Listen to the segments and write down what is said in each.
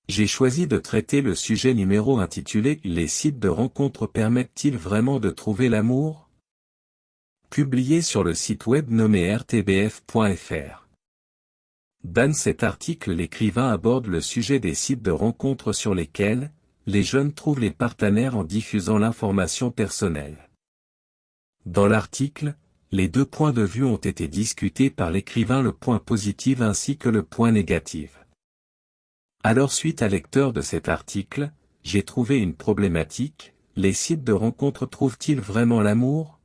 J'ai choisi de traiter le sujet numéro intitulé « Les sites de rencontres permettent-ils vraiment de trouver l'amour ?» publié sur le site web nommé rtbf.fr. Dans cet article, l'écrivain aborde le sujet des sites de rencontres sur lesquels les jeunes trouvent les partenaires en diffusant l'information personnelle. Dans l'article, les deux points de vue ont été discutés par l'écrivain, le point positif ainsi que le point négatif. Alors, suite à lecteur de cet article, j'ai trouvé une problématique: les sites de rencontres trouvent-ils vraiment l'amour?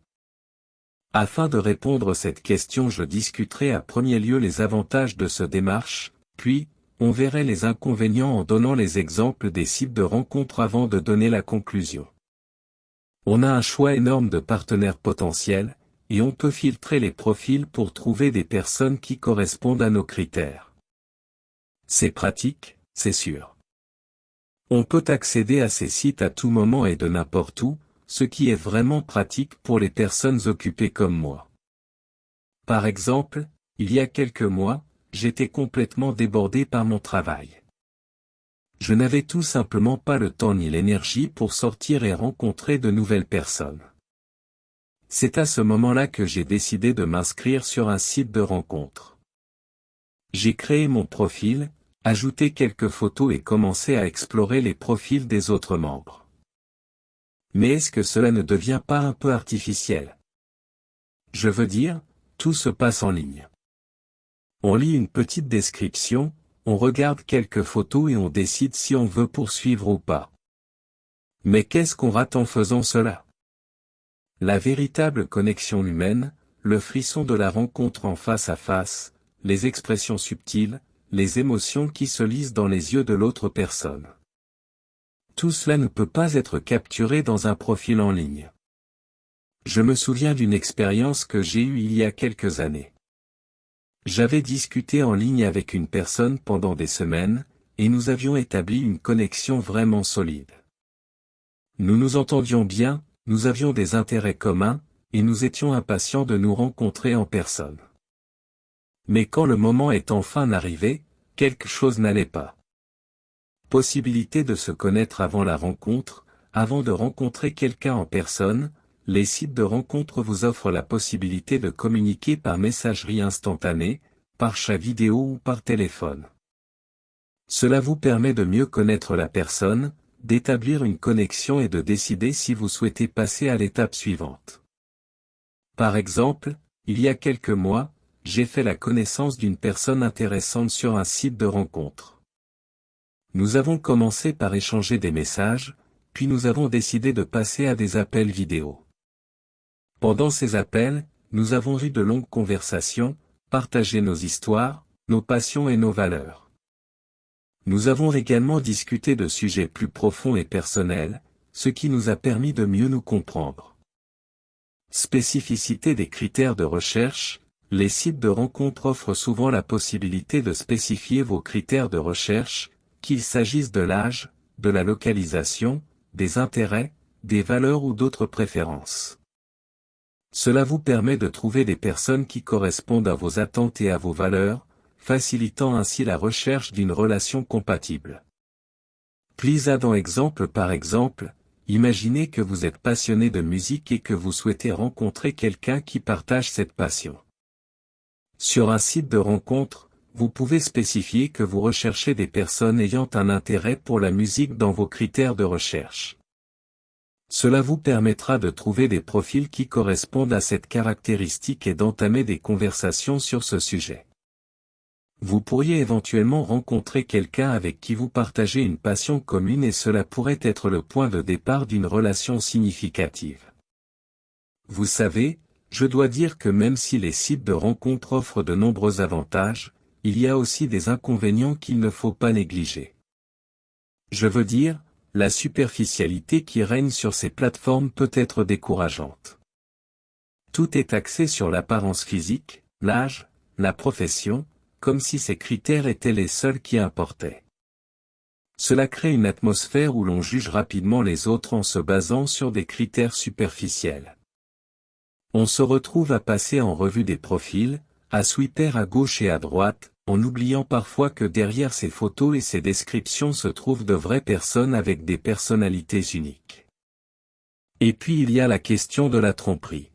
Afin de répondre à cette question, je discuterai à premier lieu les avantages de cette démarche, puis, on verrait les inconvénients en donnant les exemples des sites de rencontres avant de donner la conclusion. On a un choix énorme de partenaires potentiels, et on peut filtrer les profils pour trouver des personnes qui correspondent à nos critères. C'est pratique, c'est sûr. On peut accéder à ces sites à tout moment et de n'importe où, ce qui est vraiment pratique pour les personnes occupées comme moi. Par exemple, il y a quelques mois, j'étais complètement débordé par mon travail. Je n'avais tout simplement pas le temps ni l'énergie pour sortir et rencontrer de nouvelles personnes. C'est à ce moment-là que j'ai décidé de m'inscrire sur un site de rencontre. J'ai créé mon profil, ajouté quelques photos et commencé à explorer les profils des autres membres. Mais est-ce que cela ne devient pas un peu artificiel? Je veux dire, tout se passe en ligne. On lit une petite description, on regarde quelques photos et on décide si on veut poursuivre ou pas. Mais qu'est-ce qu'on rate en faisant cela? La véritable connexion humaine, le frisson de la rencontre en face à face, les expressions subtiles, les émotions qui se lisent dans les yeux de l'autre personne. Tout cela ne peut pas être capturé dans un profil en ligne. Je me souviens d'une expérience que j'ai eue il y a quelques années. J'avais discuté en ligne avec une personne pendant des semaines, et nous avions établi une connexion vraiment solide. Nous nous entendions bien, nous avions des intérêts communs, et nous étions impatients de nous rencontrer en personne. Mais quand le moment est enfin arrivé, quelque chose n'allait pas. Possibilité de se connaître avant la rencontre, avant de rencontrer quelqu'un en personne, les sites de rencontre vous offrent la possibilité de communiquer par messagerie instantanée, par chat vidéo ou par téléphone. Cela vous permet de mieux connaître la personne, d'établir une connexion et de décider si vous souhaitez passer à l'étape suivante. Par exemple, il y a quelques mois, j'ai fait la connaissance d'une personne intéressante sur un site de rencontre. Nous avons commencé par échanger des messages, puis nous avons décidé de passer à des appels vidéo. Pendant ces appels, nous avons eu de longues conversations, partagé nos histoires, nos passions et nos valeurs. Nous avons également discuté de sujets plus profonds et personnels, ce qui nous a permis de mieux nous comprendre. Spécificité des critères de recherche, les sites de rencontre offrent souvent la possibilité de spécifier vos critères de recherche, qu'il s'agisse de l'âge, de la localisation, des intérêts, des valeurs ou d'autres préférences. Cela vous permet de trouver des personnes qui correspondent à vos attentes et à vos valeurs, facilitant ainsi la recherche d'une relation compatible. Plisadant exemple par exemple, imaginez que vous êtes passionné de musique et que vous souhaitez rencontrer quelqu'un qui partage cette passion. Sur un site de rencontre, vous pouvez spécifier que vous recherchez des personnes ayant un intérêt pour la musique dans vos critères de recherche. Cela vous permettra de trouver des profils qui correspondent à cette caractéristique et d'entamer des conversations sur ce sujet. Vous pourriez éventuellement rencontrer quelqu'un avec qui vous partagez une passion commune et cela pourrait être le point de départ d'une relation significative. Vous savez, je dois dire que même si les sites de rencontres offrent de nombreux avantages, il y a aussi des inconvénients qu'il ne faut pas négliger. Je veux dire, la superficialité qui règne sur ces plateformes peut être décourageante. Tout est axé sur l'apparence physique, l'âge, la profession, comme si ces critères étaient les seuls qui importaient. Cela crée une atmosphère où l'on juge rapidement les autres en se basant sur des critères superficiels. On se retrouve à passer en revue des profils, à swiper à gauche et à droite, en oubliant parfois que derrière ces photos et ces descriptions se trouvent de vraies personnes avec des personnalités uniques. Et puis il y a la question de la tromperie.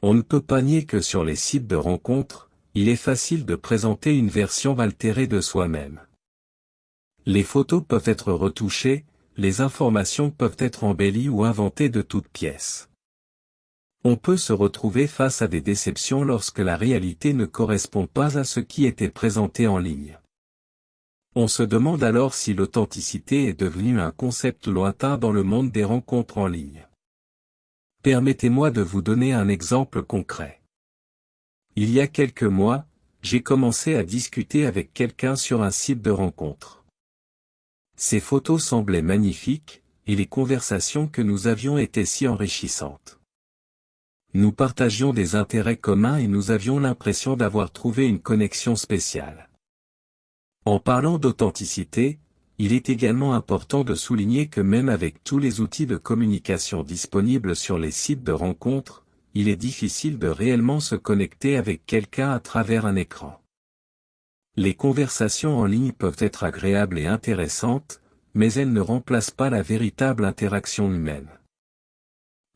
On ne peut pas nier que sur les sites de rencontres, il est facile de présenter une version altérée de soi-même. Les photos peuvent être retouchées, les informations peuvent être embellies ou inventées de toutes pièces. On peut se retrouver face à des déceptions lorsque la réalité ne correspond pas à ce qui était présenté en ligne. On se demande alors si l'authenticité est devenue un concept lointain dans le monde des rencontres en ligne. Permettez-moi de vous donner un exemple concret. Il y a quelques mois, j'ai commencé à discuter avec quelqu'un sur un site de rencontre. Ces photos semblaient magnifiques, et les conversations que nous avions étaient si enrichissantes. Nous partagions des intérêts communs et nous avions l'impression d'avoir trouvé une connexion spéciale. En parlant d'authenticité, il est également important de souligner que même avec tous les outils de communication disponibles sur les sites de rencontres, il est difficile de réellement se connecter avec quelqu'un à travers un écran. Les conversations en ligne peuvent être agréables et intéressantes, mais elles ne remplacent pas la véritable interaction humaine.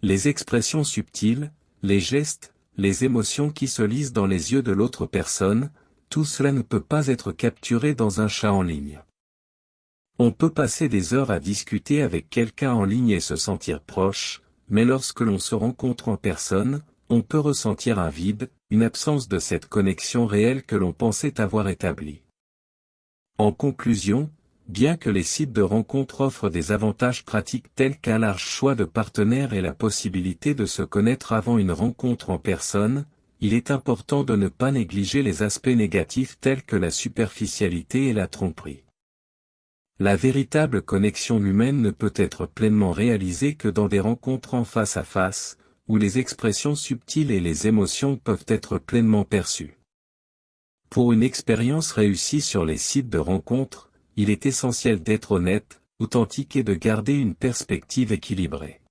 Les expressions subtiles, les gestes, les émotions qui se lisent dans les yeux de l'autre personne, tout cela ne peut pas être capturé dans un chat en ligne. On peut passer des heures à discuter avec quelqu'un en ligne et se sentir proche, mais lorsque l'on se rencontre en personne, on peut ressentir un vide, une absence de cette connexion réelle que l'on pensait avoir établie. En conclusion, bien que les sites de rencontres offrent des avantages pratiques tels qu'un large choix de partenaires et la possibilité de se connaître avant une rencontre en personne, il est important de ne pas négliger les aspects négatifs tels que la superficialité et la tromperie. La véritable connexion humaine ne peut être pleinement réalisée que dans des rencontres en face à face, où les expressions subtiles et les émotions peuvent être pleinement perçues. Pour une expérience réussie sur les sites de rencontres, il est essentiel d'être honnête, authentique et de garder une perspective équilibrée.